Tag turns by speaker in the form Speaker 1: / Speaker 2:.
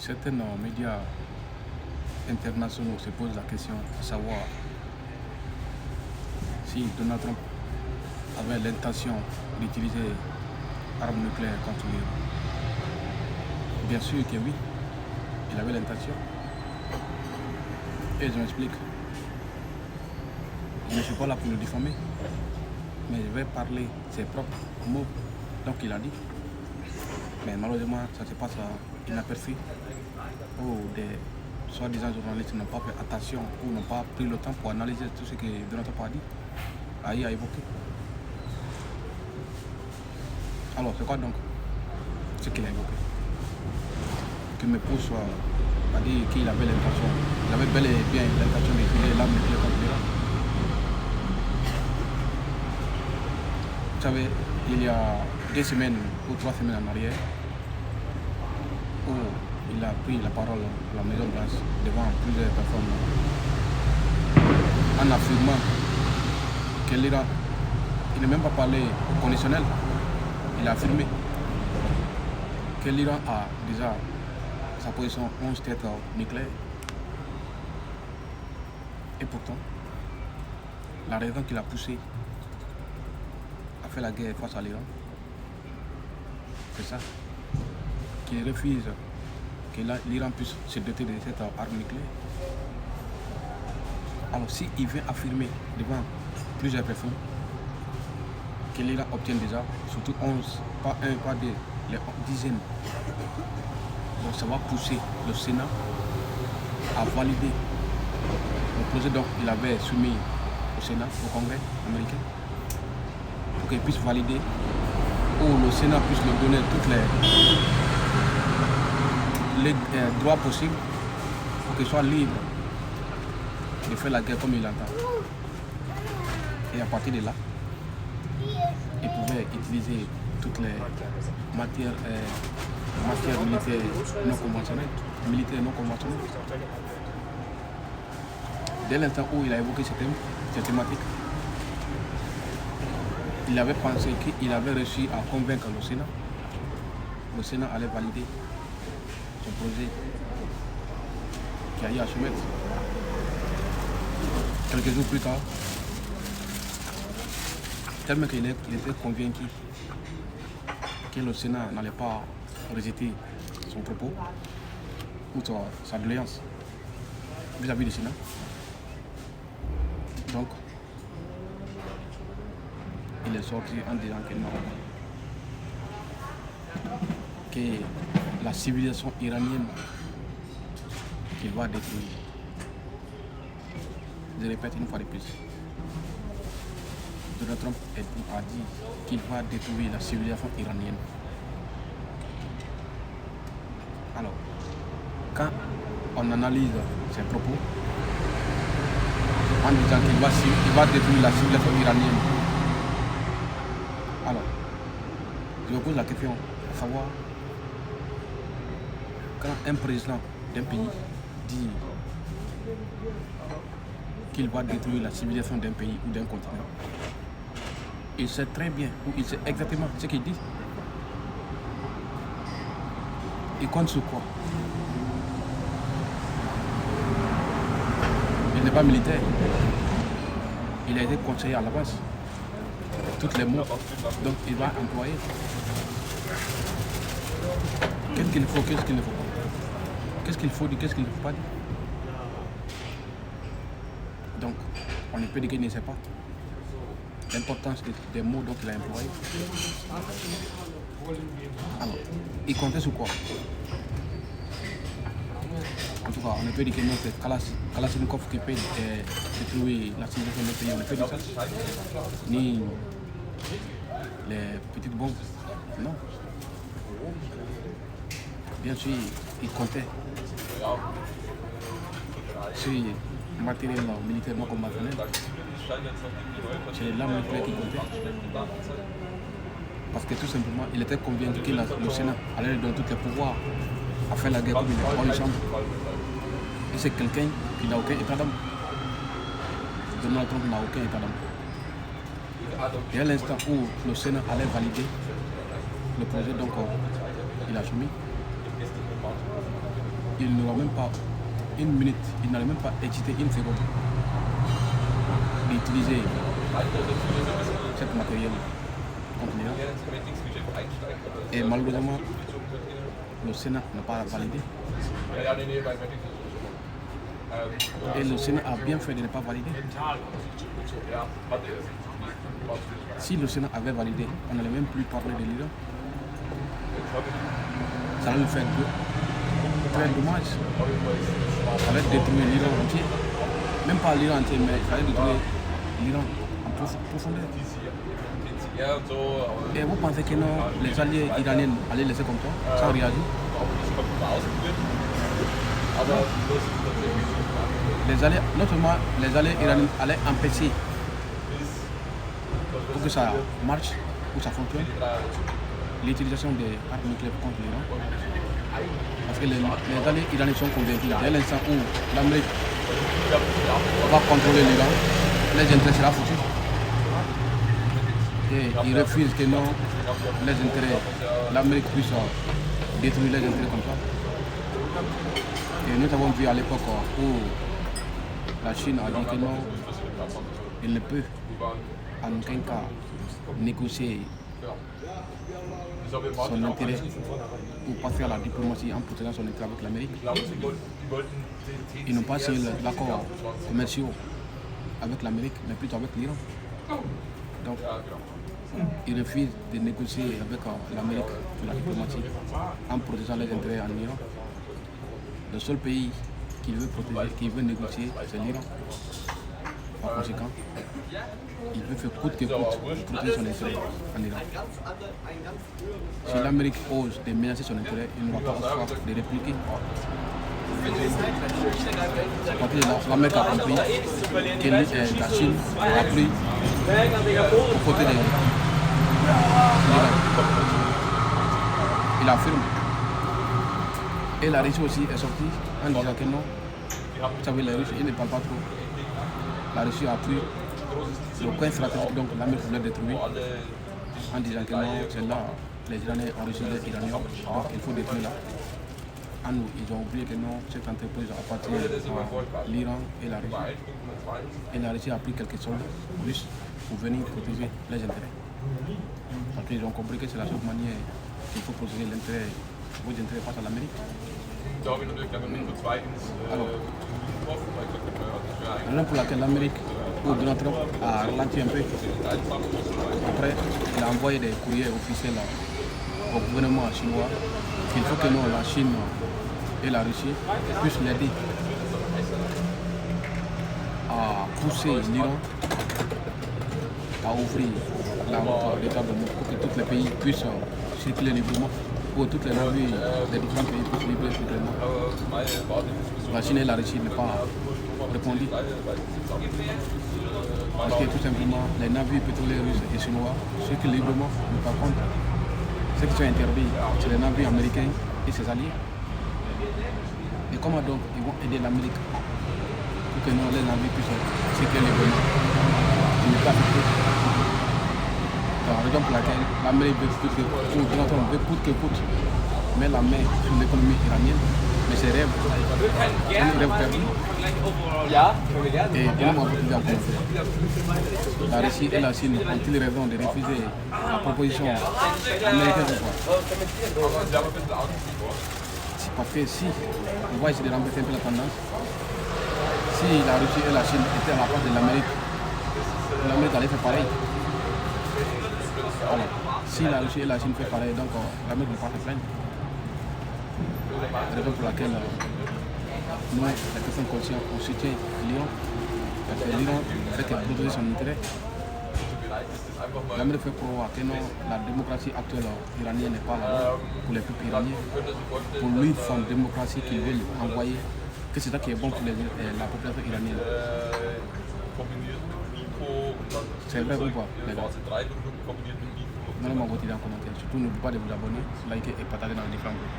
Speaker 1: certains médias internationaux se posent la question de savoir si Donald Trump avait l'intention d'utiliser armes nucléaires contre l'Iran. Bien sûr que oui, il avait l'intention. Et je m'explique. Je ne suis pas là pour le diffamer, mais je vais parler ses propres mots. Donc il a dit. Mais malheureusement, ça se passe inaperçu. Où des soi-disant journalistes n'ont pas fait attention ou n'ont pas pris le temps pour analyser tout ce que Donald Trump a dit, a évoqué. Alors, c'est quoi donc ce qu'il a évoqué? Que mes pouces a dit qu'il avait l'intention, il avait bel et bien l'intention d'utiliser l'arme nucléaire contre l'Iran. Vous savez, il y a 2 semaines ou 3 semaines en arrière, où il a pris la parole à la Maison Blanche devant plusieurs personnes en affirmant que l'Iran, il n'a même pas parlé au conditionnel, il a affirmé que l'Iran a déjà sa position 11 têtes nucléaires. Et pourtant, la raison qui l'a poussé à faire la guerre face à l'Iran, c'est ça, qu'il refuse que l'Iran puisse se doter de cette arme nucléaire. Alors s'il vient affirmer devant plusieurs personnes que l'Iran obtient déjà, surtout 11, pas 1, pas 2, les dizaines, donc ça va pousser le Sénat à valider le projet dont il avait soumis au Sénat, au Congrès américain, pour qu'il puisse valider, ou le Sénat puisse lui donner toutes les droits possibles pour qu'il soit libre de faire la guerre comme il l'entend. Et à partir de là, il pouvait utiliser toutes les matières militaires non conventionnelles. Dès l'instant où il a évoqué cette thématique, il avait pensé qu'il avait réussi à convaincre le Sénat. Le Sénat allait valider son projet qui a eu à soumettre. Quelques jours plus tard, tellement qu'il était convaincu que le Sénat n'allait pas rejeter son propos ou sa doléance vis-à-vis du Sénat. Donc, il est sorti en disant que non, que la civilisation iranienne qu'il va détruire. Je répète une fois de plus. Donald Trump a dit qu'il va détruire la civilisation iranienne. Alors, quand on analyse ses propos, en disant qu'il va détruire la civilisation iranienne, alors, je me pose la question, à savoir, quand un président d'un pays dit qu'il va détruire la civilisation d'un pays ou d'un continent, il sait très bien, ou il sait exactement ce qu'il dit. Il compte sur quoi? Il n'est pas militaire. Il a été conseiller à la base. Toutes les mots, donc il va employer. Qu'est-ce qu'il faut, qu'est-ce qu'il ne faut pas? Qu'est-ce qu'il faut dire, qu'est-ce qu'il ne faut pas dire? Donc, on ne peut dire qu'il ne sait pas l'importance des mots dont il a employés. Alors, il comptait sur quoi? En tout cas, on ne peut dire que non, c'est Kalachnikov qui peut détruire la civilisation d'un pays, on ne peut dire ça. Ni les petites bombes, non. Bien sûr, il comptait sur le matériel militaire non conventionnel. C'est l'arme nucléaire qui comptait. Parce que tout simplement, il était convaincu que le Sénat allait lui donner tous les pouvoirs à faire la guerre comme il est trois chambres. Et c'est quelqu'un qui n'a aucun état d'âme. Donald Trump n'a aucun état d'âme. Et à l'instant où le Sénat allait valider le projet, donc il a soumis. il n'aura même pas une minute, il n'allait même pas hésiter une seconde d'utiliser cette matériel contre l'Iran. Et malheureusement, le Sénat n'a pas validé. Et le Sénat a bien fait de ne pas valider. Si le Sénat avait validé, on n'allait même plus parler de l'Iran. Ça allait nous faire très dommage. Ça allait détruire l'Iran entier. Même pas l'Iran entier, mais ça allait détruire l'Iran en profondeur. Et vous pensez que non, les alliés iraniens allaient laisser comme ça, sans réagir? Les alliés, non seulement les alliés iraniens allaient empêcher pour que ça marche, pour que ça fonctionne, l'utilisation des armes nucléaires contre l'Iran. Parce que les alliés iraniens sont convaincus dès l'instant où l'Amérique va contrôler l'Iran, les intérêts seront foutus. Et ils refusent que non, les intérêts, l'Amérique puisse détruire les intérêts comme ça. Et nous avons vu à l'époque où la Chine a dit que non, elle ne peut en aucun cas négocier son intérêt ou pas faire la diplomatie en protégeant son intérêt avec l'Amérique. Ils n'ont pas signé l'accord commercial avec l'Amérique, mais plutôt avec l'Iran. Donc, ils refusent de négocier avec l'Amérique pour la diplomatie en protégeant les intérêts en Iran. Le seul pays qui veut protéger, qui veut négocier, c'est l'Iran. Par conséquent, il veut faire coûte que coûte pour protéger son intérêt en Iran. Si l'Amérique ose de menacer son intérêt, il n'aura pas le choix de répliquer. L'Amérique a compris que la Chine a pris au côté de l'Iran. Il affirme. Et la Russie aussi est sortie en disant que non. Vous savez, les Russes, ils ne parlent pas trop. La Russie a pris le coin stratégique, donc l'Amérique voulait détruire en disant que non, c'est là, les Iraniens ont reçu les Iraniens, donc il faut détruire là. En nous, ils ont oublié que non, cette entreprise appartient à l'Iran et la Russie. Et la Russie a pris quelques soldats russes pour venir protéger les intérêts. Parce qu'ils ont compris que c'est la seule manière qu'il faut protéger l'intérêt, vos intérêts face à l'Amérique. Alors, la raison pour laquelle l'Amérique ou Donald Trump a ralenti un peu, après il a envoyé des courriers officiels au gouvernement chinois qu'il faut que non, la Chine et la Russie puissent l'aider à pousser l'Iran à ouvrir la route des tables pour que tous les pays puissent circuler librement, pour toutes les navires des différents pays puissent vivre librement. La Chine et la Russie n'ont pas répondu. Parce que tout simplement, les navires pétroliers russes et chinois circulent librement, mais par contre, ceux qui sont interdits, c'est les navires américains et ses alliés. Et comment donc ils vont aider l'Amérique pour que non, les navires puissent circuler librement? Ils ne peuvent pas faire. C'est la raison pour laquelle l'Amérique veut coûte que coûte, met la main sur l'économie iranienne, mais ses rêves, c'est un rêve perdu. Et comment vous pouvez en commencer? La Russie et la Chine ont-ils raison de refuser la proposition américaine ou pas? C'est parce que si on va essayer de remplacer un peu la tendance, si la Russie et la Chine étaient à la place de l'Amérique allait faire pareil. Alors, si la Russie et la Chine font pareil, donc l'Amérique ne va pas se plaindre. C'est la raison pour laquelle nous, les personnes conscientes, on soutient l'Iran. Parce que l'Iran fait que protéger son intérêt. L'Amérique fait croire que non, la démocratie actuelle iranienne n'est pas là pour les peuples iraniens. Pour lui, son démocratie qu'il veut envoyer, que c'est ça qui est bon pour la population iranienne. C'est vrai ou pas, les gars? Donnez-moi votre idée en commentaire. Surtout, n'oubliez pas de vous abonner, liker et partager dans les différents groupes.